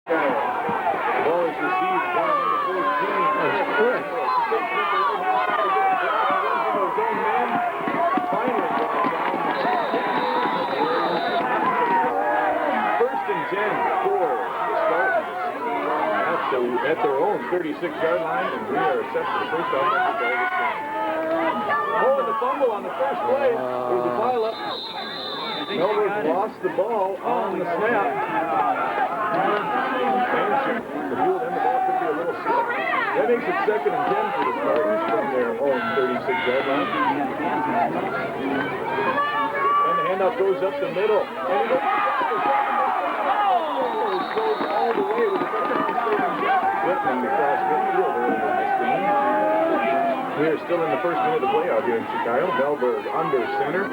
The ball is received by number 14. That's quick. First and 10 for the Spartans. At their own 36-yard line, and we are set for the first offensive play of this game. Oh, and the fumble on the first play. There's a pileup. Melbourne lost the ball on the snap. The field and the ball could be a little slow. That makes it second and 10 for the Spartans from their own 36-yard line. And the handoff goes up the middle. And it goes all the way with the Whitman across midfield earlier in this game. We are still in the first minute of play out here in Chicago. Melberg under center.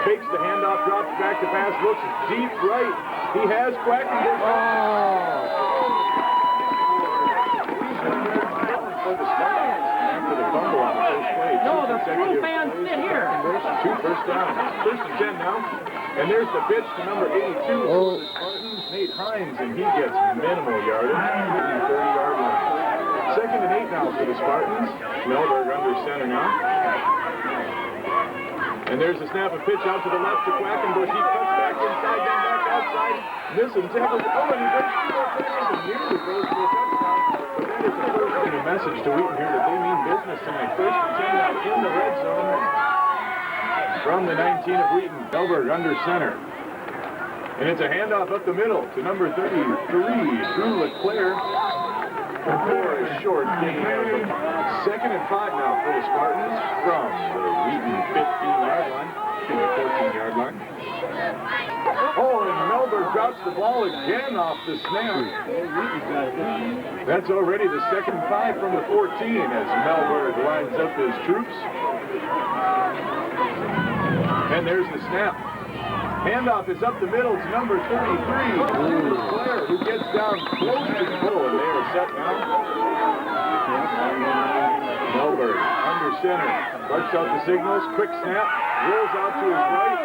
Fakes the handoff, drops back to pass, looks deep right. He has Quackenbush. For the Spartans after the fumble on the first play. No, the true fans sit here. Two first down. First and 10 now. And there's the pitch to number 82 for the Spartans, Nate Hines, and he gets minimal yardage, 30-yard line. Second and 8 now for the Spartans. Melberg under center now. And there's a snap, a pitch out to the left to Quackenbush. He cuts back inside, then back outside. Missing, tackles, and he breaks 2 more tackles and nearly goes for a touchdown. But that is the first thing, a message to Wheaton here that they mean business tonight. First and 10 now in the red zone. From the 19 of Wheaton, Melberg under center. And it's a handoff up the middle to number 33, Drew LeClaire, for a short gain. Second and 5 now for the Spartans from the Wheaton 15-yard line, to the 14-yard line. Oh, and Melberg drops the ball again off the snap. That's already the second 5 from the 14 as Melberg lines up his troops. And there's the snap. Handoff is up the middle to number 33, Drew LeClaire, who gets down close to the goal, and they are set now. Melberg under center, barks out the signals, quick snap, rolls out to his right.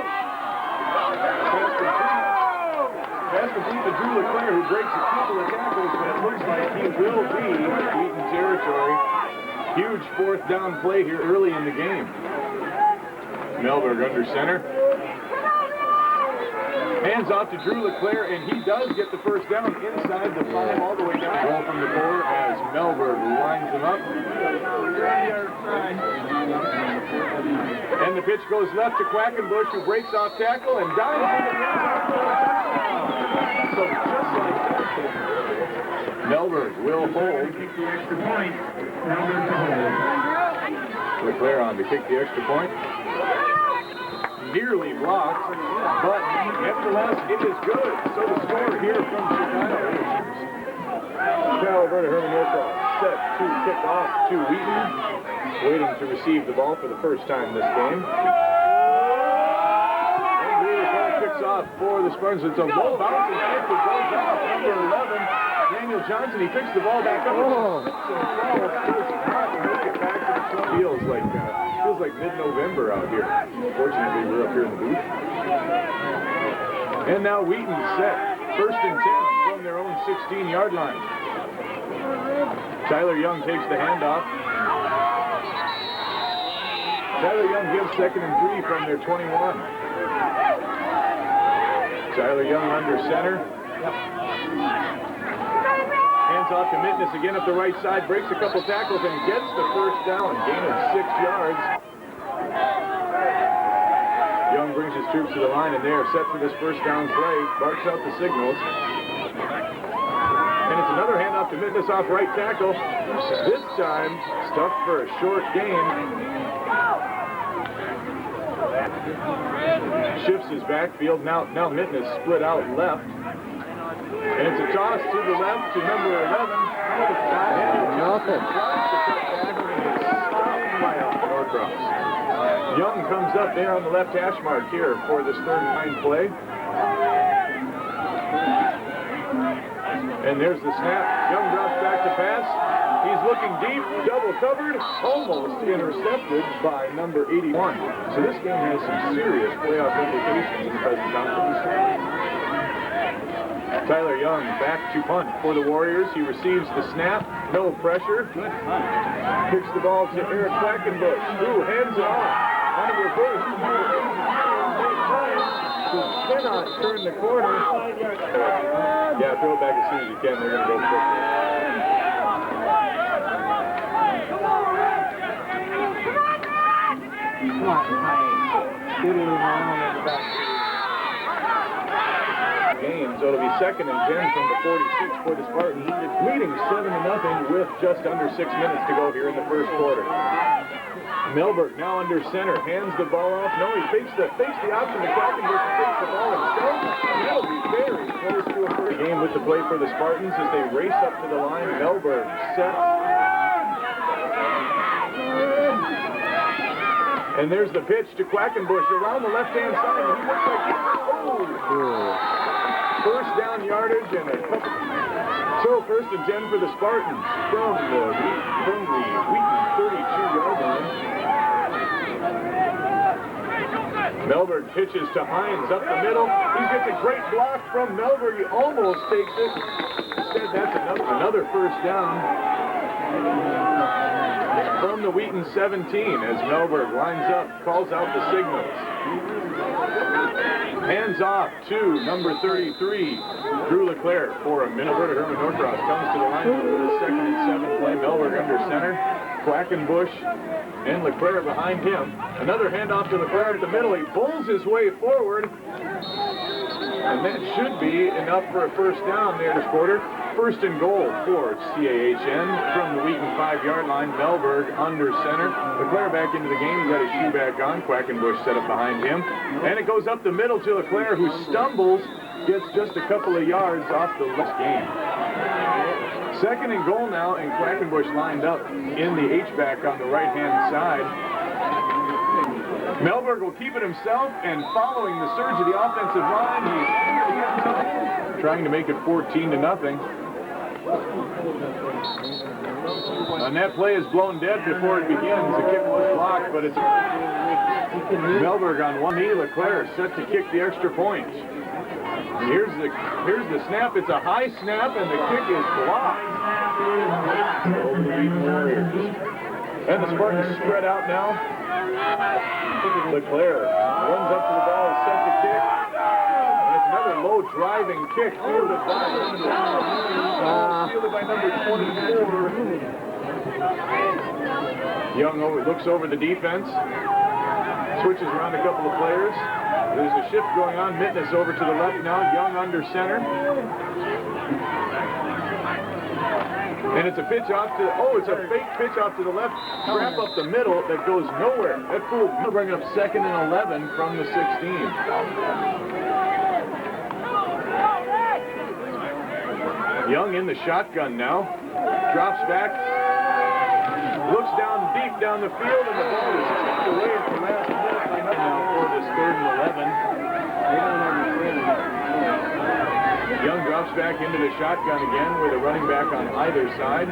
Pass complete to Drew LeClaire, who breaks a couple of tackles, but it looks like he will be Wheaton territory. Huge fourth down play here early in the game. Melberg under center. Hands off to Drew LeClaire, and he does get the first down inside the 5 all the way down. Ball from the 4 as Melberg lines him up. And the pitch goes left to Quackenbush, who breaks off tackle and dives into the end zone. So just like that, Melberg will hold. LeClaire on to kick the extra point. Nearly blocked, but nevertheless, it is good. So the score here from Chicago. Chokio-Alberta Herman-Norcross set to kick off to Wheaton, waiting to receive the ball for the first time this game. And LeClaire kicks off for the Spartans. It's a low bouncing kick that goes off. Number 11, Daniel Johnson. He picks the ball back up. Feels like mid-November out here. Fortunately, we're up here in the booth. And now Wheaton set. First and 10 from their own 16-yard line. Tyler Young takes the handoff. Tyler Young gives second and 3 from their 21. Tyler Young under center. Hands off to Mitness again up the right side, breaks a couple tackles and gets the first down, gain of 6 yards. Young brings his troops to the line, and they are set for this first down play. Barks out the signals. And it's another handoff to Mitness off right tackle. This time, stuffed for a short gain. Shifts his backfield. Now Mitness split out left. And it's a toss to the left to number 11. Nothing. Norcross. Young comes up there on the left hash mark here for this third and 9 play. And there's the snap. Young drops back to pass. He's looking deep, double covered, almost intercepted by number 81. So this game has some serious playoff implications in the present conference. Tyler Young back to punt for the Warriors. He receives the snap, no pressure. Good punt. Kicks the ball to Eric Quackenbush, who hands it off on a reverse. Who cannot turn the corner. Yeah, throw it back as soon as you can. They're going to go quick. Game, so it'll be 2nd and 10 from the 46 for the Spartans, leading 7-0 with just under 6 minutes to go here in the first quarter. Melberg now under center, hands the ball off. No, he fakes the option to Quackenbush and takes the ball himself. That'll be very close to a first game with the play for the Spartans as they race up to the line. Melberg set. And there's the pitch to Quackenbush around the left-hand side. And he looks like first down yardage and a couple. So 1st and 10 for the Spartans from the Wheaton 32-yard line. Melberg pitches to Hines up the middle. He gets a great block from Melberg. He almost takes it. Instead, that's another first down from the Wheaton 17 as Melberg lines up, calls out the signals. Hands off to number 33, Drew LeClaire for a Alberta Herman-Norcross. Comes to the line for the 2nd and 7 play. Melberg under center. Quackenbush and LeClaire behind him. Another handoff to LeClaire at the middle. He pulls his way forward. And that should be enough for a first down there this quarter. 1st and goal for CAHN from the Wheaton 5-yard line. Melberg under center. LeClaire back into the game. He's got his shoe back on. Quackenbush set up behind him. And it goes up the middle to LeClaire, who stumbles, gets just a couple of yards off the last game. 2nd and goal now, and Quackenbush lined up in the H-back on the right-hand side. Melberg will keep it himself, and following the surge of the offensive line, he's trying to make it 14-0. And that play is blown dead before it begins. The kick was blocked, but it's Melberg on one knee. LeClaire set to kick the extra point. And here's the snap. It's a high snap, and the kick is blocked. And the Spartans spread out now. LeClaire runs up to the ball, set to kick. And it's another low driving kick fielded by number 24. Young looks over the defense, switches around a couple of players. There's a shift going on. Mitness over to the left now. Young under center. And it's a pitch off to, it's a fake pitch off to the left. Trap up the middle that goes nowhere. That fool will bring up 2nd and 11 from the 16. Young in the shotgun now. Drops back. Looks down deep down the field, and the ball is tipped away at the last minute now for this 3rd and 11. Young drops back into the shotgun again with a running back on either side.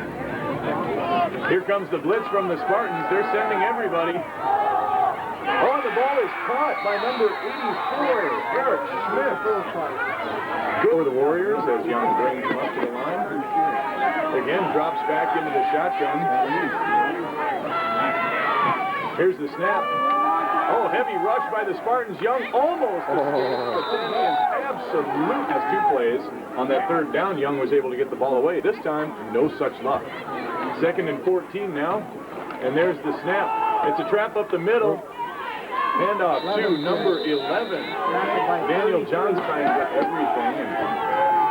Here comes the blitz from the Spartans. They're sending everybody. Oh, the ball is caught by number 84, Eric Smith. Good for the Warriors as Young brings him up to the line. Again, drops back into the shotgun. Here's the snap. Oh, heavy rush by the Spartans. Young almost escaped, but then he is absolute. Has 2 plays. On that 3rd down, Young was able to get the ball away. This time, no such luck. 2nd and 14 now, and there's the snap. It's a trap up the middle. Handoff to number 11. Daniel John's trying to get everything.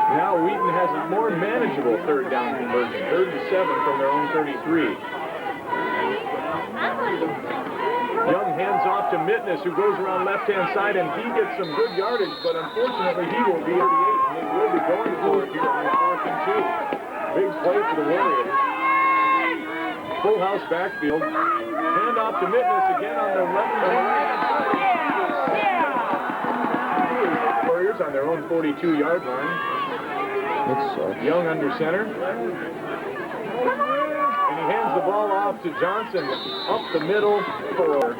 And now Wheaton has a more manageable 3rd down conversion. 3rd and 7 from their own 33. Young hands off to Mitness, who goes around left-hand side, and he gets some good yardage, but unfortunately he will be at the 8, and they will be going for it here on 4th and 2. Big play for the Warriors. Full house backfield. Hand off to Mitness again on the right-hand side. Warriors on their own 42-yard line. Young under center. Hands the ball off to Johnson up the middle for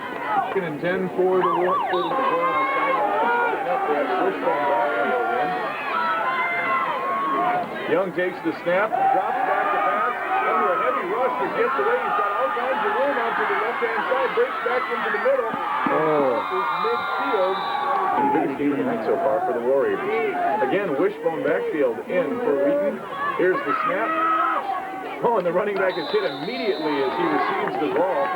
2nd and 10 for the Warriors. Young takes the snap, drops back to pass, under a heavy rush, but gets away. He's got all kinds of room out to the left-hand side, breaks back into the middle. Is midfield. The biggest game of the night so far for the Warriors. Again, wishbone backfield in for Wheaton. Here's the snap. Oh, and the running back is hit immediately as he receives the ball.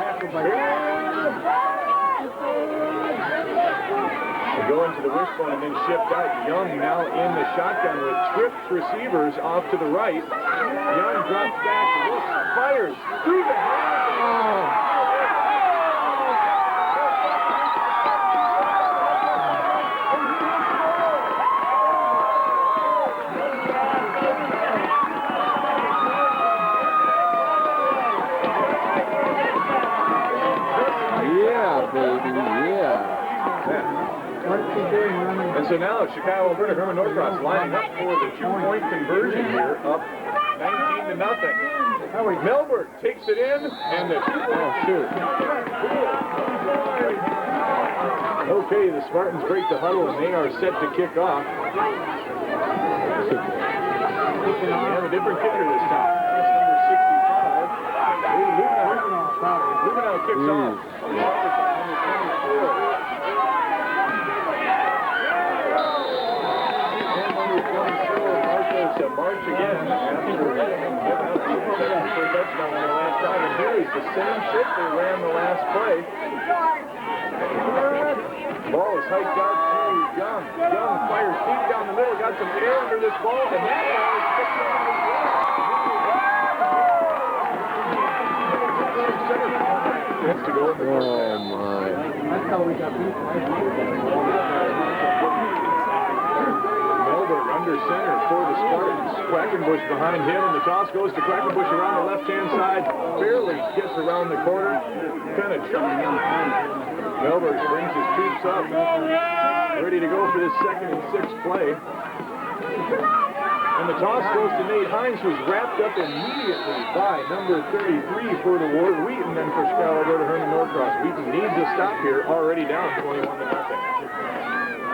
They go into the wishbone and then shift out. Young now in the shotgun with tripped receivers off to the right. Young drops back, looks, fires through the hands. And so now Chokio-Alberta Herman-Norcross lining up for the two-point conversion here, up 19-0. Melbourne takes it in, and the two-point Okay, the Spartans break the huddle, and they are set to kick off. They have a different kicker this time. That's number 65. Lubenow kicks off. To march again after giving up the touchdown on the last drive. And here is the same shit they ran the last play. Ball is hiked out to Young. Young fires deep down the middle, got some air under this ball, and that ball is picked up as well. That's to go in the first half. My. That's how we got beat. Under center for the Spartans. Quackenbush behind him, and the toss goes to Quackenbush around the left-hand side. Barely gets around the corner. Kind of chucking him. Melberg brings his troops up. Ready to go for this 2nd and 6 play. And the toss goes to Nate Hines, who's wrapped up immediately by number 33 for the Wheaton, and for Chokio-Alberta Herman-Norcross. Wheaton needs a stop here, already down 21-0.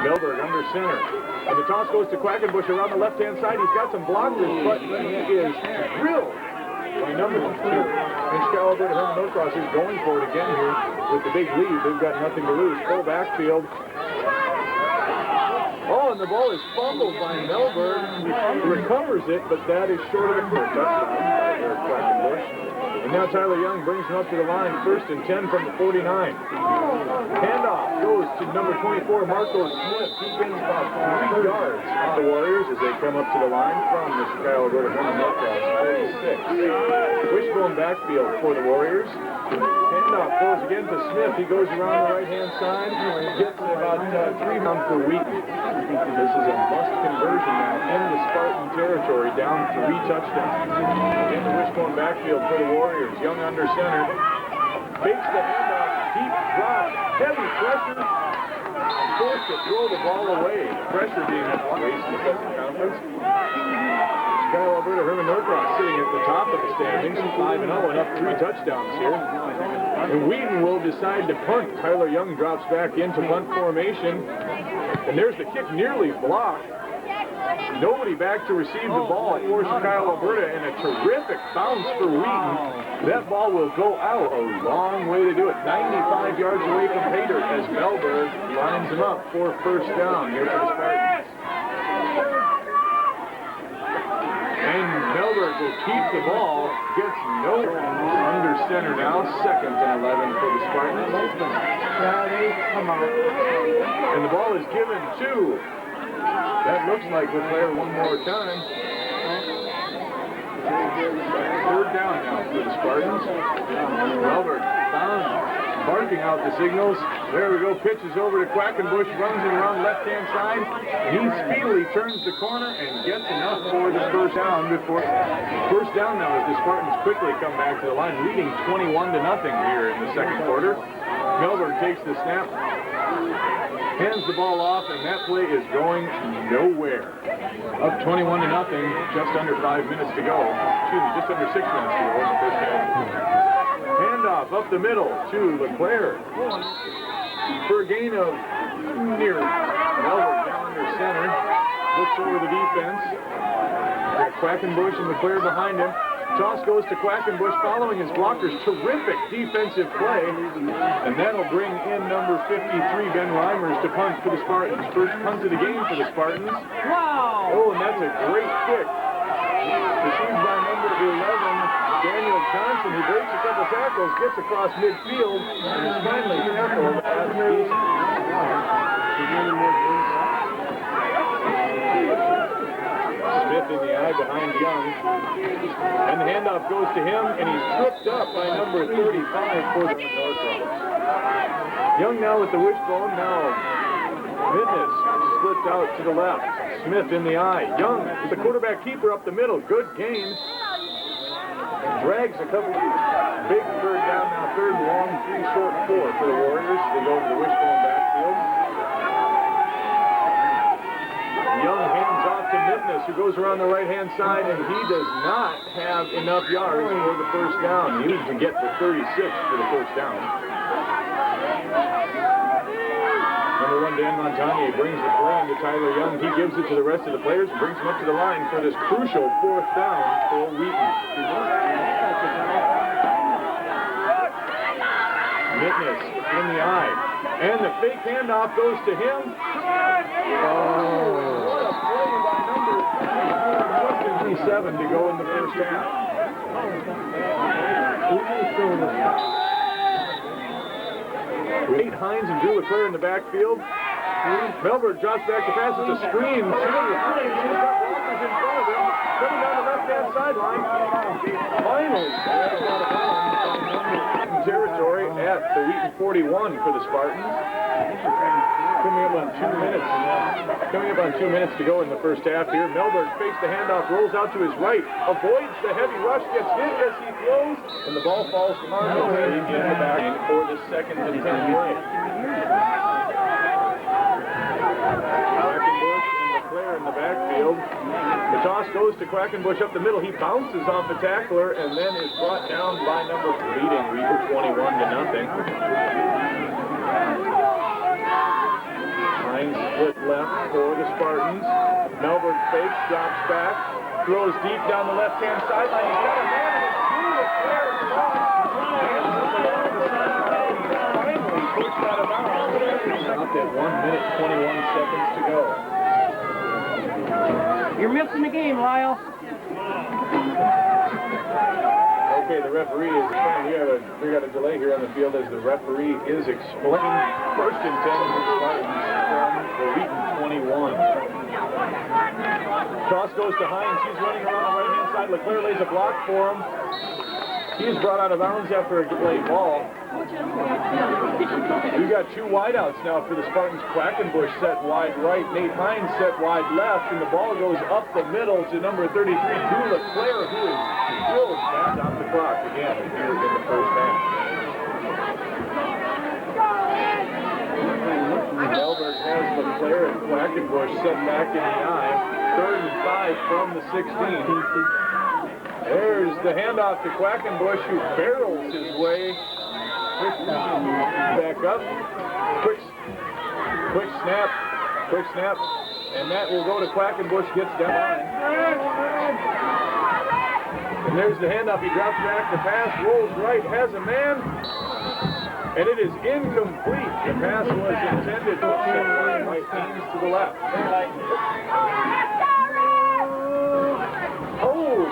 Melberg under center. And the toss goes to Quackenbush around the left-hand side. He's got some blockers, but he is drilled by number 2. And Chokio-Alberta Herman-Norcross is going for it again here with the big lead. They've got nothing to lose. Full backfield. Oh, and the ball is fumbled by Melberg. He recovers it, but that is short of a touchdown by Quackenbush. And now Tyler Young brings him up to the line, 1st and 10 from the 49. Handoff goes to number 24, Marco Smith. He gains about 3 yards on the Warriors as they come up to the line from the Chokio-Alberta Herman-Norcross 46. Wishbone backfield for the Warriors. Handoff goes again to Smith. He goes around the right-hand side. Gets about 3 rounds for Wheaton. This is a must conversion now in the Spartan territory, down 3 touchdowns. In the wishbone backfield for the Warriors. Young under center. Fakes the handoff. Deep drop. Heavy pressure. Forced to throw the ball away. Pressure being applied. Conference. Chokio-Alberta Herman-Norcross sitting at the top of the standings, 5-0 and up 3 touchdowns here. And Wheaton will decide to punt. Tyler Young drops back into punt formation. And there's the kick nearly blocked. Nobody back to receive the ball for Chokio-Alberta, and a terrific bounce for Wheaton. That ball will go out a long way to do it. 95 yards away from Pater as Melberg lines him up for 1st down here for the Spartans. And Melberg will keep the ball, gets no under center now, 2nd and 11 for the Spartans. And the ball is given to, that looks like LeClaire one more time. 3rd down now for the Spartans. Melberg barking out the signals. There we go, pitches over to Quackenbush, runs it around left-hand side. He speedily turns the corner and gets enough for the 1st down before 1st down now as the Spartans quickly come back to the line, leading 21-0 here in the 2nd quarter. Melberg takes the snap, hands the ball off, and that play is going nowhere. Up 21-0, just under 5 minutes to go. Excuse me, just under 6 minutes to go in the 1st half. Handoff up the middle to LeClaire for a gain of near Melberg down under center. Looks over the defense. Quackenbush and LeClaire behind him. Toss goes to Quackenbush following his blockers. Terrific defensive play. And that'll bring in number 53, Ben Reimers, to punt for the Spartans. First punt of the game for the Spartans. Wow! Oh, and that's a great kick. Received by number 11, Daniel Johnson, who breaks a couple tackles, gets across midfield, and is finally tackled at the Smith in the eye behind Young. And the handoff goes to him, and he's tripped up by number 35 for the Norcross. Young now with the wishbone, now Witness slipped out to the left. Smith in the eye. Young with the quarterback keeper up the middle. Good gain. Drags a couple big third down now. Third long, 3 short, 4 for the Warriors. They go to the wishbone backfield. Young hands off to Witness, who goes around the right-hand side, and he does not have enough yards for the first down. He needs to get to 36 for the first down. Number 1, Dan Montagnier brings the play to Tyler Young. He gives it to the rest of the players and brings him up to the line for this crucial 4th down for Wheaton. Witness in the eye. And the fake handoff goes to him. Oh, what a play by number 57 to go in the first half. Wade Hines and Drew LeClaire in the backfield. Melberg drops back to pass. It's a screen. He's got blockers in front of him. Coming down the left-hand sideline. Finally, territory at the Wheaton 41 for the Spartans. Coming up on 2 minutes. Coming up on 2 minutes to go in the first half here. Melberg fakes the handoff, rolls out to his right, avoids the heavy rush, gets hit as he throws, and the ball falls to Marco in the back for the 2nd and 10 play. Quackenbush and LeClaire in the backfield. The toss goes to Quackenbush up the middle. He bounces off the tackler and then is brought down by number leading Wheaton 21-0. Hines split left for the Spartans. Melbourne fakes, drops back, throws deep down the left-hand sideline. He's got a man and it's Drew LeClaire. Finally pushed out of bounds. Stopped at 1 minute, 21 seconds to go. You're missing the game, Lyle. Okay, the referee is explaining. We got a delay here on the field as the referee is explaining 1st and 10 for the Spartans from the Wheaton 21. Toss goes to Hines. He's running around the right-hand side. LeClaire lays a block for him. He is brought out of bounds after a delayed ball. We've got 2 wideouts now for the Spartans. Quackenbush set wide right, Nate Hines set wide left, and the ball goes up the middle to number 33, Drew LeClaire, who is still back on the clock again here in the first half. Melberg has LeClaire and Quackenbush set back in the eye. 3rd and 5 from the 16. There's the handoff to Quackenbush, who barrels his way back up. Quick snap, and that will go to Quackenbush, gets down line. And there's the handoff. He drops back, the pass rolls right, has a man, and it is incomplete. The pass was intended to set line right, aims to the left.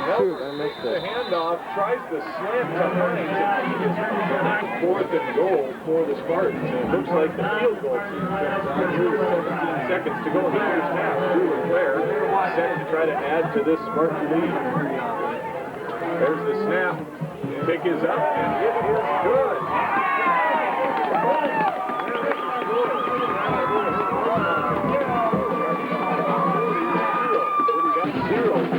Shoot, I missed it. The handoff, tries to slant to Hines, and he is 4th and goal for the Spartans. And it looks like the field goal team comes on here with 17 seconds to go in the first half. Drew LeClaire set to try to add to this Spartan lead. There's the snap. Pick is up, and it is good.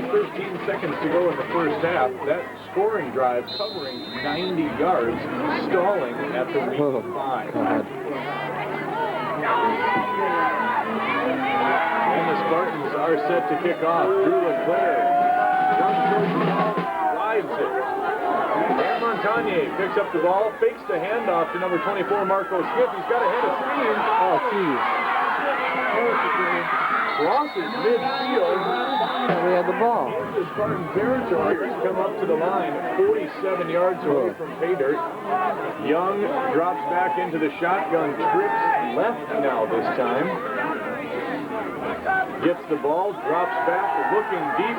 13 seconds to go in the first half. That scoring drive covering 90 yards, stalling at the Wheaton 5. And the Spartans are set to kick off. Drew LeClaire drives it. And Montagnier picks up the ball, fakes the handoff to number 24, Marco Smith. He's got a head of steam. Oh, geez. crosses midfield. We had the ball. The Spartan territory come up to the line, 47 yards away from pay dirt. Young drops back into the shotgun, trips left now this time. Gets the ball, drops back, looking deep,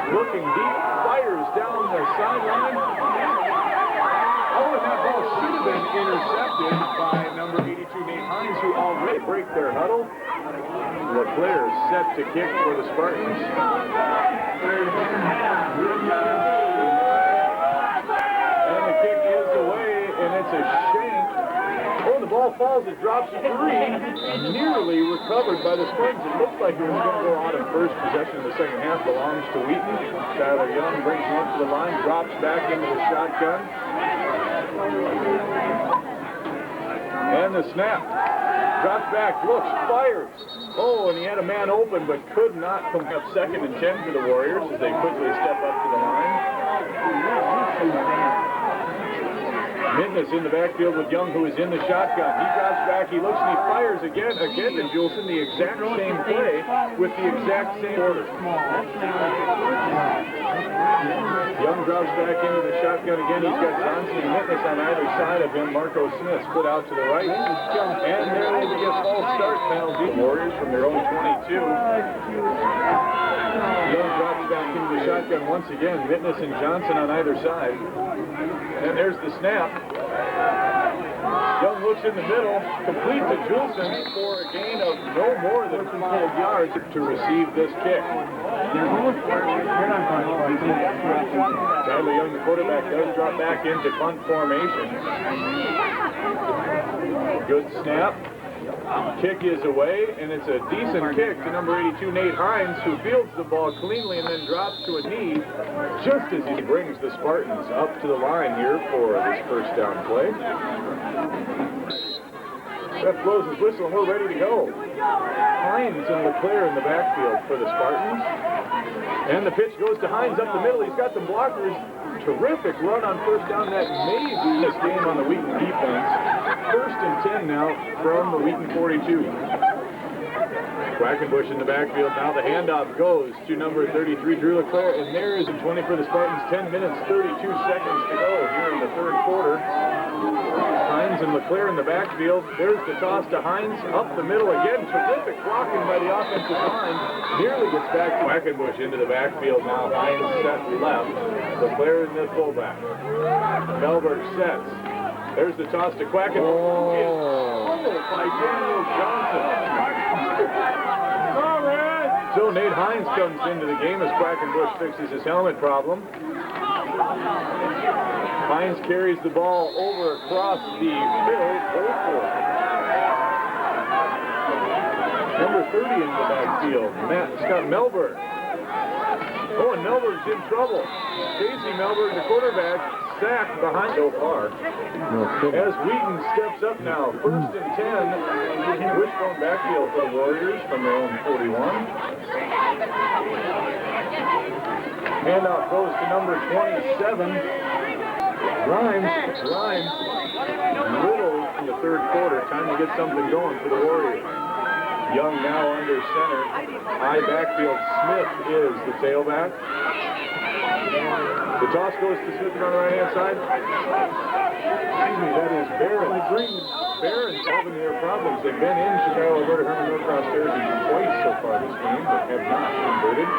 fires down the sideline. Oh, and that ball should have been intercepted by number 82, Nate Hines, who already break their huddle. LeClaire is set to kick for the Spartans. And the kick is away, and it's a shank. Oh, the ball falls, it drops free, nearly recovered by the Spartans. It looks like it was going to go out of first possession in the second half, belongs to Wheaton. Tyler Young brings him up to the line, drops back into the shotgun. And the snap. Drops back, looks, fires. Oh, and he had a man open, but could not come up 2nd and 10 for the Warriors as they quickly step up to the line. Midness in the backfield with Young, who is in the shotgun. He drops back, he looks, and he fires again, and Juleson, the exact same play with the exact same order. Young drops back into the shotgun again. He's got Johnson and Midness on either side of him. Marco Smith split out to the right. And there will be a false start penalty. Warriors from their own 22. Young drops back into the shotgun once again. Midness and Johnson on either side. And there's the snap. Young looks in the middle, complete to Juleson for a gain of no more than 12 yards to receive this kick. Tyler Young, the quarterback, does drop back into punt formation. Good snap. Kick is away, and it's a decent kick to number 82, Nate Hines, who fields the ball cleanly and then drops to a knee just as he brings the Spartans up to the line here for this first down play. Ref blows his whistle, and we're ready to go. Hines and LeClaire in the backfield for the Spartans. And the pitch goes to Hines up the middle. He's got some blockers. Terrific run on first down. That may be this game on the Wheaton defense. 1st and 10 now from the Wheaton 42. Quackenbush in the backfield. Now the handoff goes to number 33, Drew LeClaire. And there is a 20 for the Spartans. 10 minutes, 32 seconds to go here in the third quarter. Hines and LeClaire in the backfield. There's the toss to Hines up the middle again. Terrific blocking by the offensive line. Nearly gets back to Quackenbush into the backfield now. Hines set left. LeClaire in the fullback. Melberg sets. There's the toss to Quackenbush. Oh, by Daniel Johnson. So Nate Hines comes into the game as Quackenbush fixes his helmet problem. Hines carries the ball over across the field. Number 30 in the backfield, Scott Melberg. Oh, and Melberg's in trouble. Casey Melberg, the quarterback, sacked behind so far. As Wheaton steps up now, 1st and 10. Wishbone backfield for the Warriors from their own 41. Handoff goes to number 27. Grimes, little in the third quarter. Time to get something going for the Warriors. Young now under center. High backfield. Smith is the tailback. The toss goes to Smith on the right-hand side. Excuse me, that is Barron. Barron's having their problems. They've been in Chokio-Alberta Herman-Norcross territory twice so far this game, but have not converted.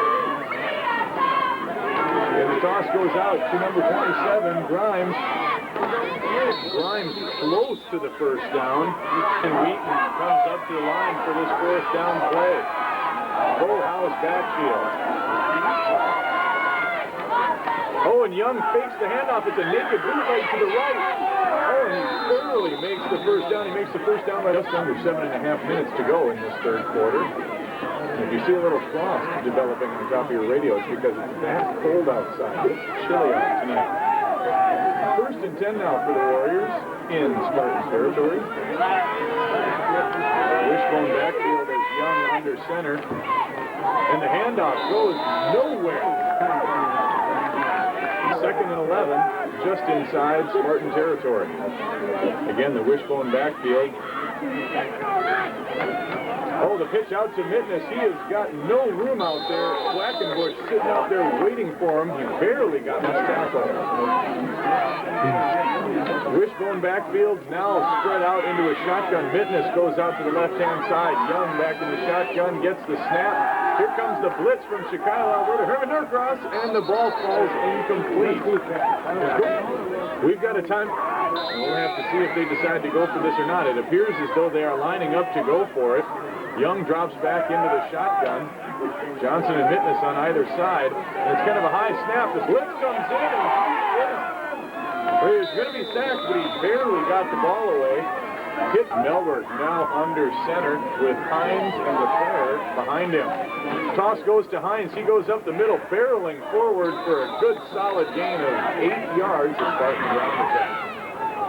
And the toss goes out to number 27, Grimes. Grimes close to the first down. And Wheaton comes up to the line for this 4th down play. Full house backfield. Oh, and Young fakes the handoff. It's a naked bootleg to the right. Oh, and he thoroughly makes the first down. He makes the first down by just under 7.5 minutes to go in this third quarter. If you see a little frost developing on the top of your radio, it's because it's that cold outside. It's chilly out tonight. 1st and 10 now for the Warriors in Spartan territory. Wishbone backfield as Young under center. And the handoff goes nowhere. 2nd and 11, just inside Spartan territory. Again, the wishbone backfield. Oh, the pitch out to Mitness. He has got no room out there. Quackenbush sitting out there waiting for him. He barely got much tackle. Wishbone backfield now spread out into a shotgun. Mitness goes out to the left-hand side. Young back in the shotgun, gets the snap. Here comes the blitz from Chokio-Alberta Herman-Norcross, and the ball falls incomplete. We've got a time. We'll have to see if they decide to go for this or not. It appears as though they are lining up to go for it. Young drops back into the shotgun. Johnson and Mitness on either side. And it's kind of a high snap. The blitz comes in, and he's going to be sacked, but he barely got the ball away. Hit Melberg now under center with Hines and LeClaire behind him. Toss goes to Hines. He goes up the middle, barreling forward for a good solid gain of 8 yards.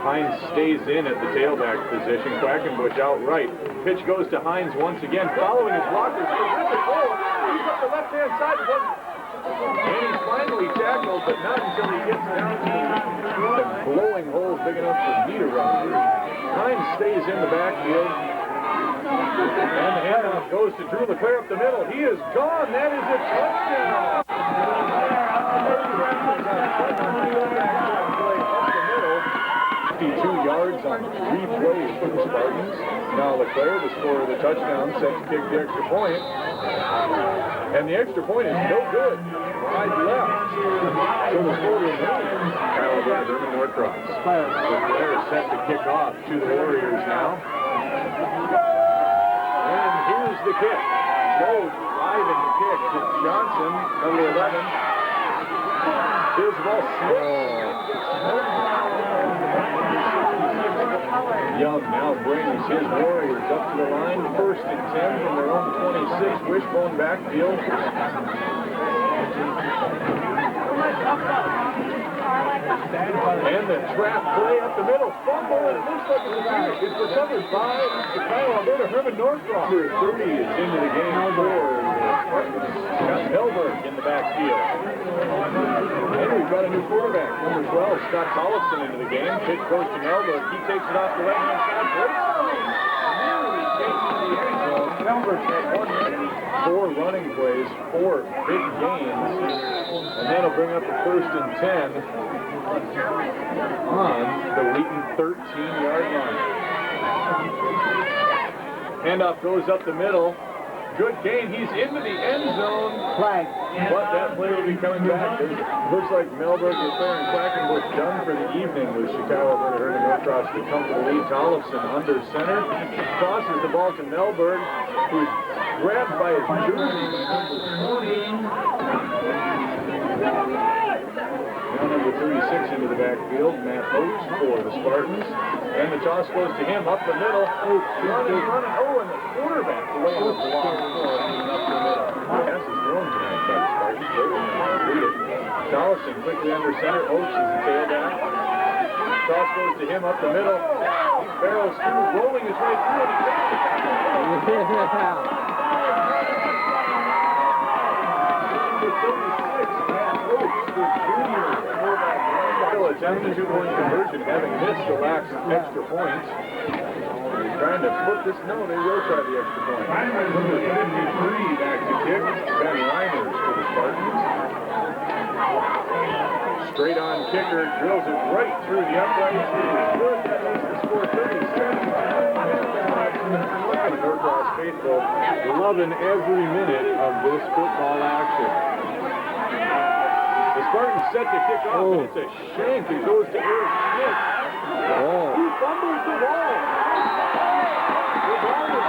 Hines stays in at the tailback position. Quackenbush out right. Pitch goes to Hines once again, following his blockers. Terrific goal. He's up the left-hand side. And he's finally tackled, but not until he gets down to the glowing hole big enough for me to run through. Hines stays in the backfield. And the handoff goes to Drew LeClaire up the middle. He is gone. That is a touchdown. 52 yards on 3 plays for the Spartans. Now LeClaire, the scorer of the touchdown, set to kick the extra point. And the extra point is no good. Wide left. So the score is Chokio-Alberta Herman-Norcross. LeClaire is set to kick off to the Warriors now. And here's the kick. Goes driving the kick to Johnson, number 11. Here's the ball slipped. Young now brings his Warriors up to the line. 1st and 10 from their own 26. Wishbone backfield. And the trap play up the middle. Fumble, and it looks like it's recovered by Chokio-Alberta Herman-Norcross. Number 30 is into the game for the Spartans. Got Melberg in the backfield. And we've got a new quarterback. Number 12, Scott Tollefson into the game. Pitch goes to Melberg. He takes it off the right-hand side. Nearly takes it to the end zone. Melberg had 1 minute. 4 running plays, 4 big gains. And that'll bring up the 1st and 10 on the Wheaton 13-yard line. Handoff goes up the middle. Good gain. He's into the end zone. Flag. But that play will be coming back. Looks like Melberg, LeClaire, and Quackenbush done for the evening with Chokio-Alberta Herman-Norcross to come to the lead. Tollefson under center. Crosses the ball to Melberg, who's grabbed by his jersey by number 20. Now number 36 into the backfield, Matt Oates for the Spartans. And the toss goes to him up the middle. Running. Oh, and the quarterback away on the block up the middle. Pass is thrown tonight by the Spartans. They will not complete it. Tollefson quickly under center. Oates is the tailback. Toss goes to him up the middle. He barrels through, rolling his way through, and he takes it. Attempt the 2-point conversion, having missed the last extra point. They're trying to put this. No, they will try the extra point. Number 53 back to kick. Ben Reiners for the Spartans. Straight on kicker, drills it right through the uprights. Good, that makes the score 37. The Norcross faithful loving every minute of this football action. The Spartans set to kick off, and it's a shank. It goes to Eric Smith. He fumbles the ball. The ball is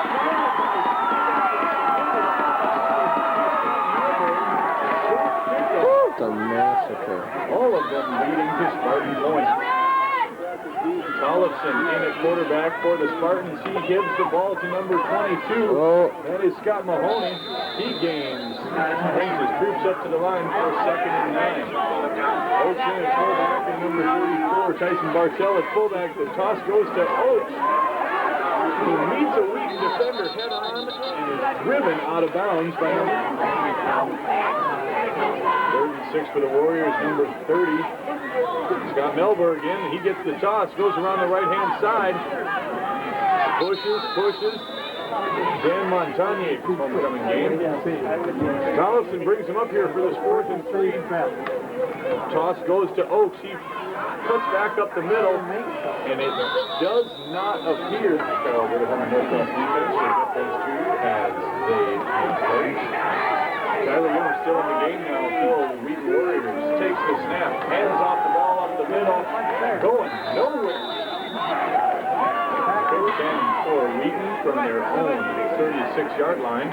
It's a massacre. all of them leading to Spartan points. Tollefson in at quarterback for the Spartans. He gives the ball to number 22. That is Scott Mahoney. He gains. Brings his troops up to the line for 2nd and 9. Oates in at fullback and number 34, Tyson Bartell at fullback. The toss goes to Oates. He meets a Wheaton defender head on and is driven out of bounds by number 3rd and 6 for the Warriors, number 30. Scott Melberg in. He gets the toss, goes around the right-hand side. Pushes. Dan Montagne homecoming game. Tollefson brings him up here for this 4th and 3. Toss goes to Oakes. He cuts back up the middle, and it does not appear Chokio-Alberta Herman-Norcross defense will get those two as they play. Tyler Young still in the game now for the Wheaton Warriors. Takes the snap, hands off the ball up the middle, going nowhere. First down for Wheaton from their own 36-yard line.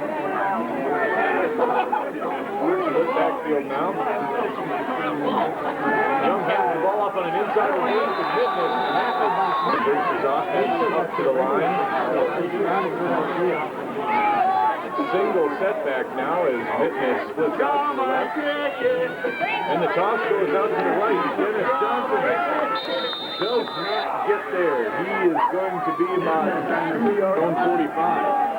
Split backfield now. Young hands the ball up on an inside reverse to Fitness. He brings his offense up to the line. Single setback now as Fitness splits out to the left. And the toss goes out to the right. Dennis Johnson does not get there. He is going to be about 45.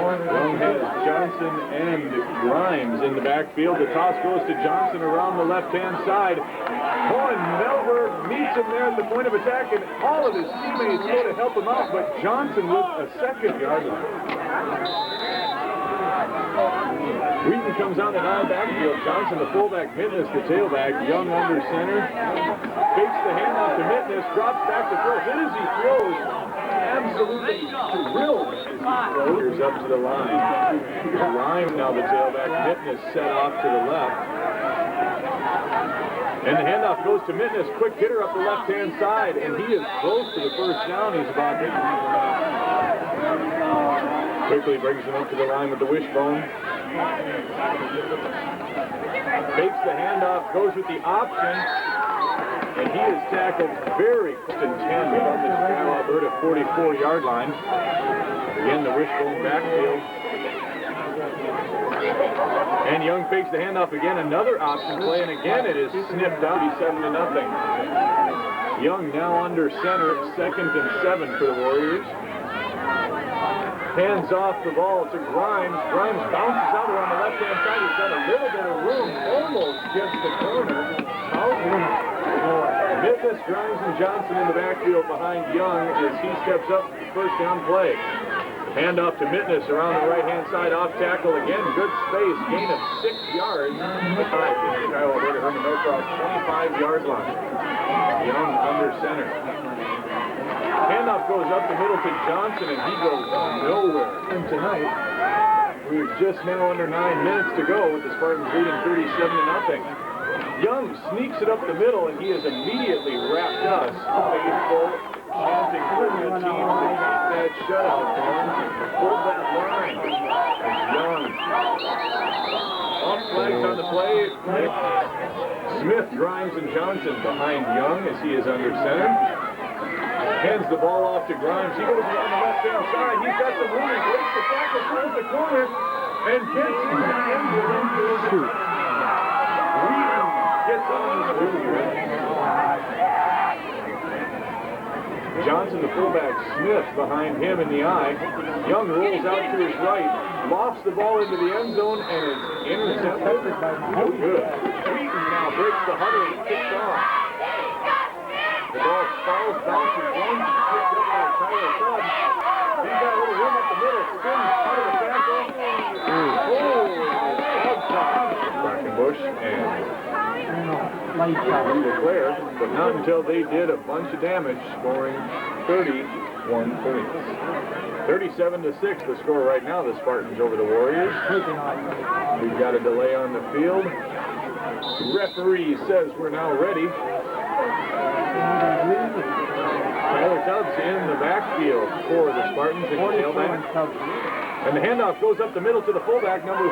Young has Johnson and Grimes in the backfield. The toss goes to Johnson around the left-hand side. Cohen Melberg meets him there at the point of attack, and all of his teammates go to help him out, but Johnson with a 2nd-yard line. Wheaton comes on the nine backfield. Johnson, the fullback, Mitness, the tailback. Young under center. Fakes the handoff to Mitness, drops back to throw. Hit as he throws. Absolutely thrilled as he throws up to the line. Grimes now the tailback. Mitness set off to the left. And the handoff goes to Mitness. Quick hitter up the left-hand side. And he is close to the first down. He's about quickly brings him up to the line with the wishbone. Takes the handoff, goes with the option, and he is tackled very close to 10 from the Chokio-Alberta 44-yard line. Again, the wishbone backfield. And Young fakes the handoff again, another option play, and again it is snipped out. He's 7-0. Young now under center, 2nd and 7 for the Warriors. Hands off the ball to Grimes. Grimes bounces out around the left-hand side. He's got a little bit of room, almost gets the corner. Mitness, Grimes, and Johnson in the backfield behind Young as he steps up first down play. Hand off to Mitness around the right-hand side, off tackle again. Good space, gain of 6 yards. The Chokio-Alberta Herman-Norcross 25-yard line. Young under center. Handoff goes up the middle to Johnson, and he goes nowhere. And tonight, we're just now under 9 minutes to go with the Spartans leading 37-0. Young sneaks it up the middle, and he is immediately wrapped us. Faithful, chanting for the team to keep that shutout going. Hold that line. And Young off flags on the play. Smith, Grimes, and Johnson behind Young as he is under center. Hands the ball off to Grimes. He goes around the left-hand side. He's got some room. He breaks the tackle, throws the corner, and gets in the end zone for the shoot. Wheaton gets on the field. Johnson, the fullback, Smith behind him in the eye. Young rolls out to his right, lofts the ball into the end zone, and is intercepted. No good. Wheaton now breaks the huddle and kicks off. The ball falls, bounces, runs, picked up by Tyler Todd. He's got a little room up the middle, spins out of the tackle. Bush and declared, but not until they did a bunch of damage, scoring 31 points. 37-6 the score right now, the Spartans over the Warriors. We've got a delay on the field. Referee says we're now ready. Tyler Tubbs in the backfield for the Spartans in tailback. And the handoff goes up the middle to the fullback, number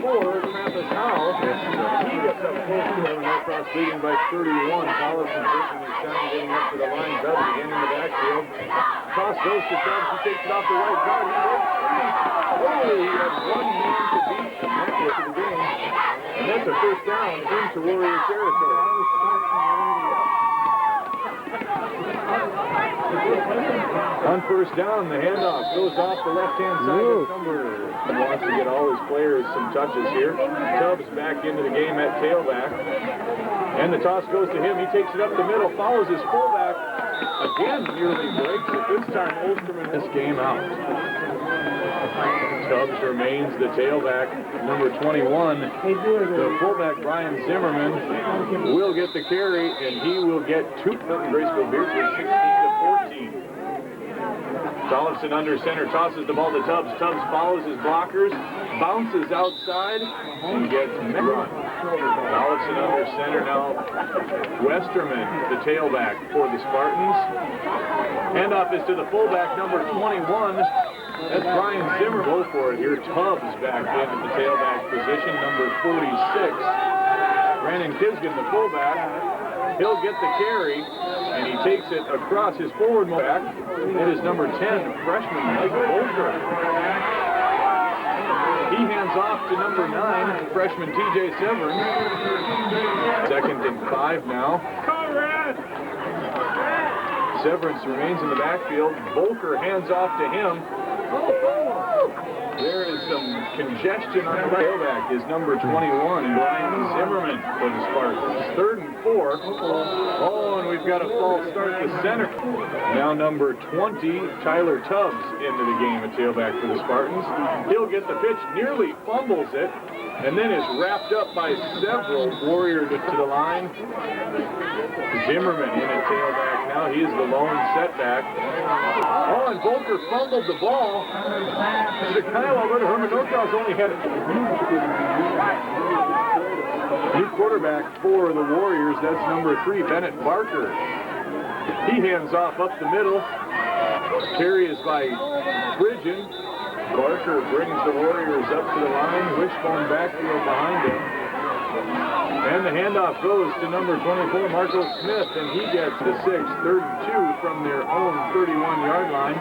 44, Travis Howell. He gets up close to Herman-Norcross, leading by 31. Collison taking his time, getting up to the line. Tubbs again in the backfield. Toss goes to Tubbs. He takes it off the right guard. He breaks free. Oh, he had one man to beat the network of the game. And that's a first down into Warrior territory. On first down, the handoff goes off the left-hand side of number. He wants to get all his players some touches here. Tubbs back into the game at tailback. And the toss goes to him. He takes it up the middle, follows his fullback. again nearly breaks it. This time Osterman this game out. Tubbs remains the tailback, number 21. The fullback, Brian Zimmerman, will get the carry, and he will get 2 from Graceville Beardsley, 16-14. Tollefson under center, tosses the ball to Tubbs. Tubbs follows his blockers, bounces outside, and gets met. Tollefson under center now. Westerman, the tailback for the Spartans. Handoff is to the fullback, number 21. That's Brian Zimmer. Go for it here. Tubbs back in at the tailback position, number 46. Brandon Kisgan, the fullback. He'll get the carry, and he takes it across his forward back. It is number 10, freshman Mike Bolger. He hands off to number 9, freshman TJ Severance. 2nd and 5 now. Severance remains in the backfield. Bolger hands off to him. There is some congestion on the tailback. Is number 21, Brian Zimmerman for the Spartans. 3rd and 4. Oh, and we've got a false start to center. Now number 20, Tyler Tubbs into the game at tailback for the Spartans. He'll get the pitch, nearly fumbles it, and then is wrapped up by several Warriors to the line. Zimmerman in at tailback now. He is the lone setback. Oh, and Volker fumbled the ball. Chokio-Alberta Herman-Norcross only had new quarterback for the Warriors. That's number 3, Bennett Barker. He hands off up the middle. Carry is by Bridgen. Barker brings the Warriors up to the line. Wishbone backfield behind him. And the handoff goes to number 24, Marco Smith, and he gets the 6th, 3rd and 2 from their own 31-yard line.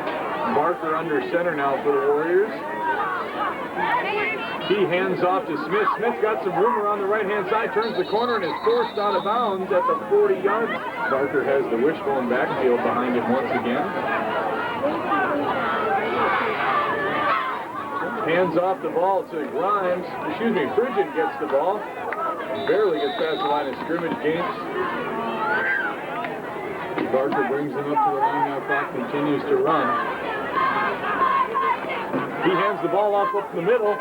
Barker under center now for the Warriors. He hands off to Smith. Smith got some room around the right-hand side, turns the corner, and is forced out of bounds at the 40-yard. Barker has the wishbone backfield behind him once again. Hands off the ball to Grimes. Bridgen gets the ball. Barely gets past the line of scrimmage. Gates. Barker brings him up to the line now. Clock continues to run. He hands the ball off up the middle.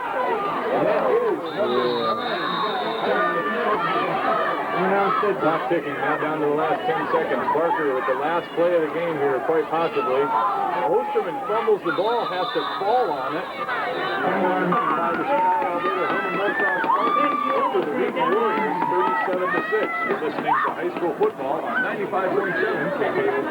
Clock ticking now down to the last 10 seconds. Barker with the last play of the game here, quite possibly. Osterman fumbles the ball, has to fall on it. The Wheaton Warriors, 37-6. You're listening to high school football on 95.7 KKOK.